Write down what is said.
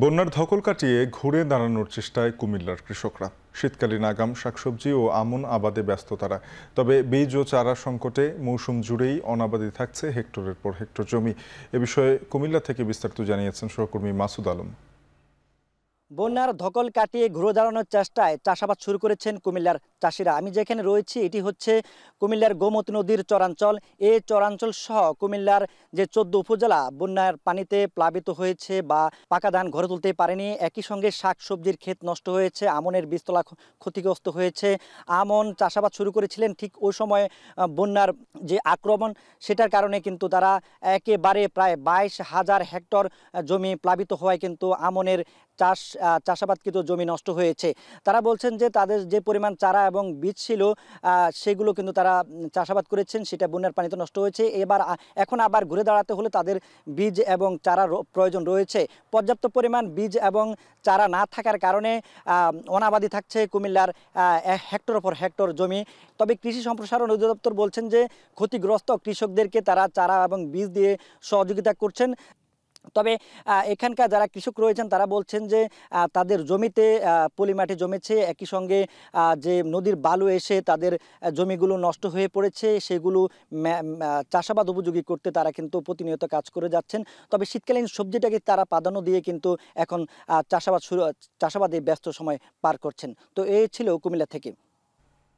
বন্যার ধকল কাটিয়ে ঘুরে দাঁড়ানোর চেষ্টায় কুমিল্লার কৃষকরা। শীতকালীন আগাম শাকসবজি ও আমন আবাদে ব্যস্ত তারা। তবে বীজ ও চারা সংকটে মৌসুম জুড়েই অনাবাদি থাকছে হেক্টরের পর হেক্টর জমি। এ বিষয়ে কুমিল্লা থেকে বিস্তারিত জানিয়েছেন সহকর্মী মাসুদ আলম। বন্যার ধকল কাটিয়ে ঘুরে দাঁড়ানোর চেষ্টায় চাষাবাদ শুরু করেছেন কুমিল্লার চাষিরা। আমি যেখানে রয়েছি এটি হচ্ছে কুমিল্লার গোমতী নদীর চরাঞ্চল। এই চরাঞ্চল সহ কুমিল্লার যে ১৪ উপজেলা বন্যার পানিতে প্লাবিত হয়েছে বা পাকা ধান ঘরে তুলতে পারেনি। একই সঙ্গে শাক সবজির ক্ষেত নষ্ট হয়েছে, আমনের বীজতলা ক্ষতিগ্রস্ত হয়েছে। আমন চাষাবাদ শুরু করেছিলেন ঠিক ওই সময় বন্যার যে আক্রমণ সেটার কারণে কিন্তু তারা একেবারে প্রায় ২২,০০০ হেক্টর জমি প্লাবিত হওয়ায় কিন্তু আমনের চাষাবাদকৃত জমি নষ্ট হয়েছে। তারা বলছেন যে তাদের যে পরিমাণ চারা এবং বীজ ছিল সেগুলো কিন্তু তারা চাষাবাদ করেছেন, সেটা বন্যার পানিতে নষ্ট হয়েছে। এখন আবার ঘুরে দাঁড়াতে হলে তাদের বীজ এবং চারা প্রয়োজন রয়েছে। পর্যাপ্ত পরিমাণ বীজ এবং চারা না থাকার কারণে অনাবাদি থাকছে কুমিল্লার হেক্টর পর হেক্টর জমি। তবে কৃষি সম্প্রসারণ অধিদপ্তর বলছেন যে ক্ষতিগ্রস্ত কৃষকদেরকে তারা চারা এবং বীজ দিয়ে সহযোগিতা করছেন। তবে এখানকার যারা কৃষক রয়েছেন তারা বলছেন যে তাদের জমিতে পলিমাটি জমেছে, একই সঙ্গে যে নদীর বালু এসে তাদের জমিগুলো নষ্ট হয়ে পড়েছে, সেগুলো চাষাবাদ উপযোগী করতে তারা কিন্তু প্রতিনিয়ত কাজ করে যাচ্ছেন। তবে শীতকালীন সবজিটাকে তারা প্রাধান্য দিয়ে কিন্তু এখন চাষাবাদে ব্যস্ত সময় পার করছেন। তো এই ছিল কুমিল্লা থেকে।